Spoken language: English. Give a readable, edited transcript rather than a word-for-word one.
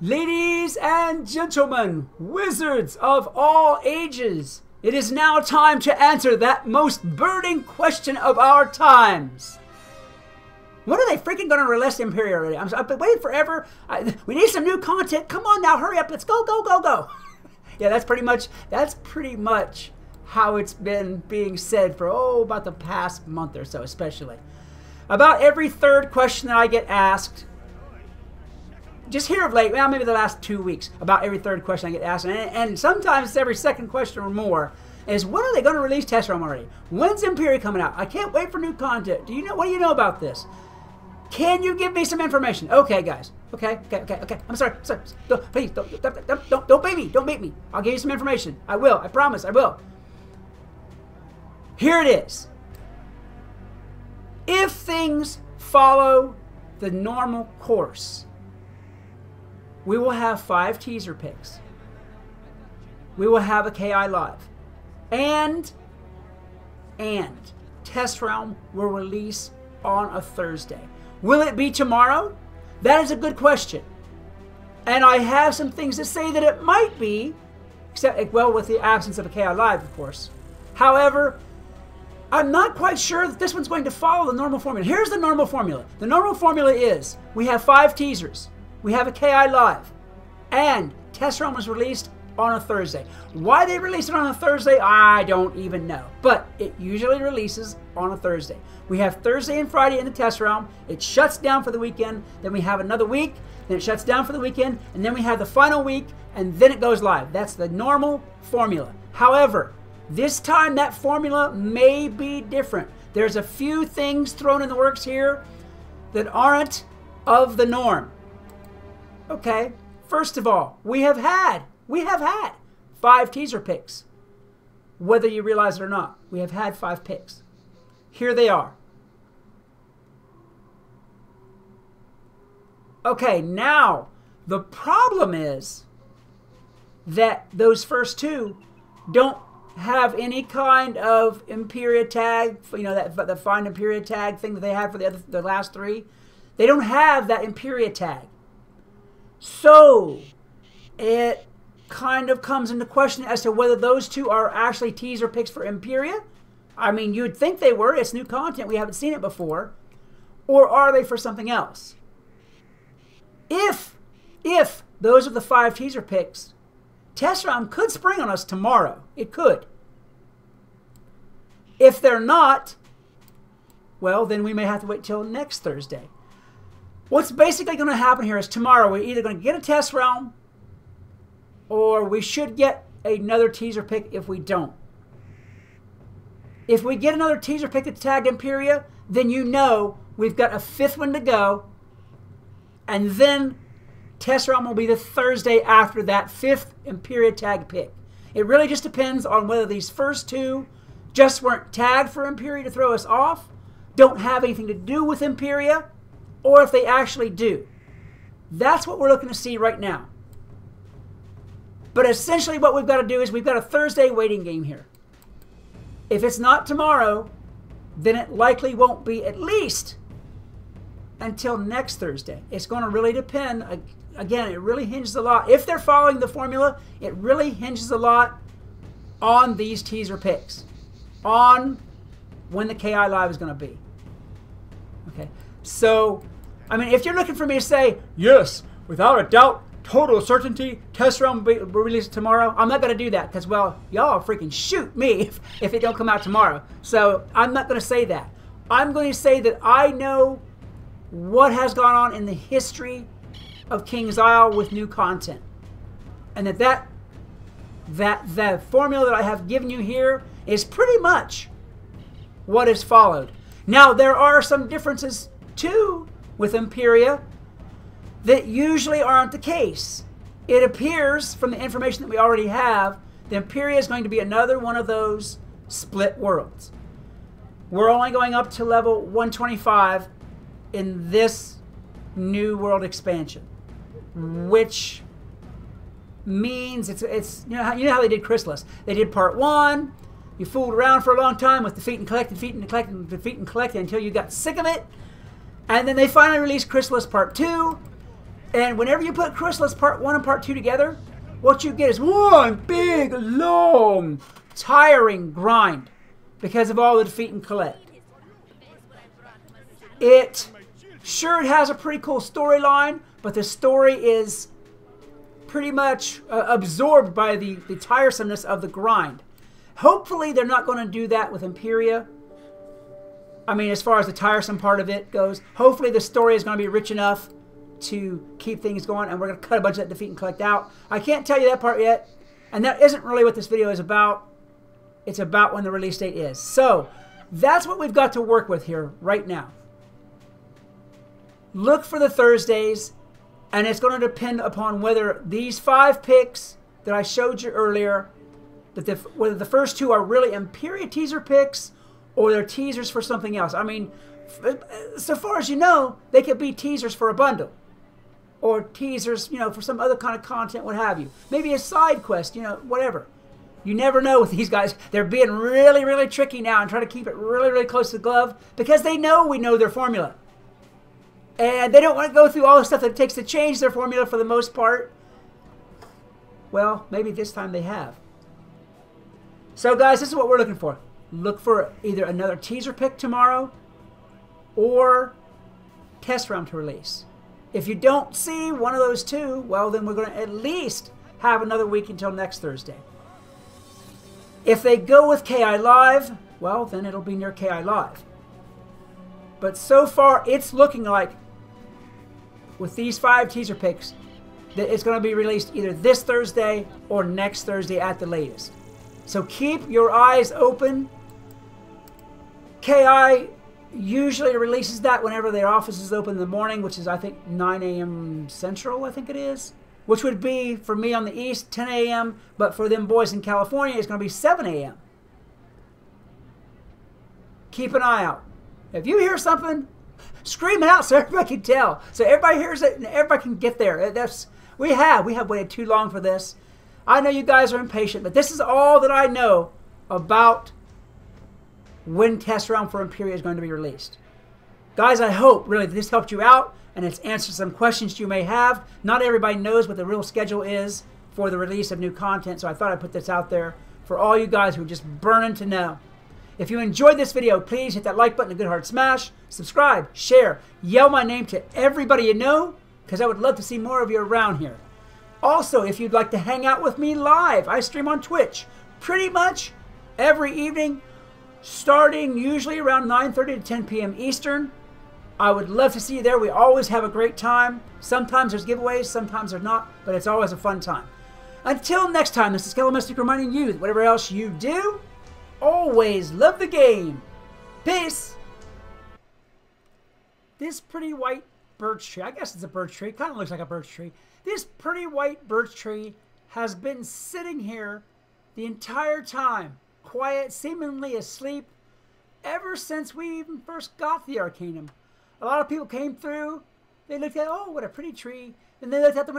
Ladies and gentlemen, wizards of all ages, it is now time to answer that most burning question of our times. When are they freaking going to release Empyrea already? I've been waiting forever. We need some new content. Come on now, hurry up. Let's go, go, go, go. Yeah, that's pretty much how it's been being said for, about the past month or so, especially. About every third question that I get asked, just here of late, well, maybe the last 2 weeks, about every third question I get asked, and sometimes it's every second question or more, is when are they going to release Test Realm already? When's Empyrea coming out? I can't wait for new content. What do you know about this? Can you give me some information? Okay, guys. Okay. I'm sorry. Please, don't beat me. Don't beat me. I'll give you some information. I will. I promise. I will. Here it is. If things follow the normal course, we will have 5 teaser picks. We will have a KI Live. And Test Realm will release on a Thursday. Will it be tomorrow? That is a good question. And I have some things to say that it might be, except, well, with the absence of a KI Live, of course. However, I'm not quite sure that this one's going to follow the normal formula. Here's the normal formula. The normal formula is we have 5 teasers. We have a KI Live. And Test Realm was released on a Thursday. Why they release it on a Thursday, I don't even know. But it usually releases on a Thursday. We have Thursday and Friday in the Test Realm. It shuts down for the weekend. Then we have another week. Then it shuts down for the weekend. And then we have the final week. And then it goes live. That's the normal formula. However, this time that formula may be different. There's a few things thrown in the works here that aren't of the norm. Okay, first of all, we have had 5 teaser picks. Whether you realize it or not, we have had 5 picks. Here they are. Okay, now the problem is that those first 2 don't have any kind of Empyrea tag, that the Find Empyrea tag thing that they have for the last 3. They don't have that Empyrea tag. So it kind of comes into question as to whether those 2 are actually teaser picks for Empyrea. I mean, you'd think they were. It's new content. We haven't seen it before. Or are they for something else? If those are the 5 teaser picks, Test Realm could spring on us tomorrow. It could. If they're not, well, then we may have to wait till next Thursday. What's basically going to happen here is tomorrow we're either going to get a Test Realm or we should get another teaser pick if we don't. If we get another teaser pick that's tagged Empyrea, then we've got a 5th one to go, and then Test Realm will be the Thursday after that 5th Empyrea tag pick. It really just depends on whether these first 2 just weren't tagged for Empyrea to throw us off, don't have anything to do with Empyrea, or if they actually do. That's what we're looking to see right now. But essentially what we've got to do is we've got a Thursday waiting game here. If it's not tomorrow, then it likely won't be at least until next Thursday. It's going to really depend. Again, it really hinges a lot. If they're following the formula, it really hinges a lot on these teaser picks, on when the KI Live is going to be. Okay, so, I mean, if you're looking for me to say, yes, without a doubt, total certainty, Test Realm will be released tomorrow, I'm not going to do that because, well, y'all freaking shoot me if it don't come out tomorrow. So I'm not going to say that. I'm going to say that I know what has gone on in the history of King's Isle with new content. And that formula that I have given you here is pretty much what is followed. Now, there are some differences, too, with Empyrea that usually aren't the case. It appears, from the information that we already have, that Empyrea is going to be another one of those split worlds. We're only going up to level 125 in this new world expansion, which means it's you know how they did Chrysalis. They did part 1. You fooled around for a long time with defeat and collect, defeat and collect, and defeat and collect until you got sick of it. And then they finally released Chrysalis part 2. And whenever you put Chrysalis Part 1 and Part 2 together, what you get is one big, long, tiring grind because of all the defeat and collect. It has a pretty cool storyline, but the story is pretty much absorbed by the tiresomeness of the grind. Hopefully they're not going to do that with Empyrea. I mean, as far as the tiresome part of it goes, hopefully the story is going to be rich enough to keep things going, and we're going to cut a bunch of that defeat and collect out. I can't tell you that part yet, and that isn't really what this video is about. It's about when the release date is. So that's what we've got to work with here right now. Look for the Thursdays, and it's going to depend upon whether these 5 picks that I showed you earlier, whether the first 2 are really Empyrea teaser picks or they're teasers for something else. I mean, so far as you know, they could be teasers for a bundle or teasers, you know, for some other kind of content, what have you. Maybe a side quest, you know, whatever. You never know with these guys. They're being really, really tricky now and trying to keep it really, really close to the glove because they know we know their formula. And they don't want to go through all the stuff that it takes to change their formula for the most part. Well, maybe this time they have. So guys, this is what we're looking for. Look for either another teaser pick tomorrow or test round to release. If you don't see one of those 2, well, then we're going to at least have another week until next Thursday. If they go with KI Live, well, then it'll be near KI Live. But so far, it's looking like, with these 5 teaser picks, that it's going to be released either this Thursday or next Thursday at the latest. So keep your eyes open. KI usually releases that whenever their office is open in the morning, which is, I think, 9 a.m. Central, I think it is. Which would be, for me on the East, 10 a.m. But for them boys in California, it's going to be 7 a.m. Keep an eye out. If you hear something, scream it out so everybody can tell. So everybody hears it and everybody can get there. We have waited too long for this. I know you guys are impatient, but this is all that I know about when Test Round for Empyrea is going to be released. Guys, I hope really this helped you out and it's answered some questions you may have. Not everybody knows what the real schedule is for the release of new content, so I thought I'd put this out there for all you guys who are just burning to know. If you enjoyed this video, please hit that like button, a good hard smash, subscribe, share, yell my name to everybody you know, because I would love to see more of you around here. Also, if you'd like to hang out with me live, I stream on Twitch pretty much every evening, starting usually around 9:30 to 10 p.m. Eastern. I would love to see you there. We always have a great time. Sometimes there's giveaways, sometimes there's not, but it's always a fun time. Until next time, this is Skelemystyk reminding you that whatever else you do, always love the game. Peace. This pretty white birch tree, I guess it's a birch tree, kind of looks like a birch tree. This pretty white birch tree has been sitting here the entire time, quiet, seemingly asleep, ever since we even first got the Arcanum. A lot of people came through, they looked at, oh, what a pretty tree, and they looked out the window.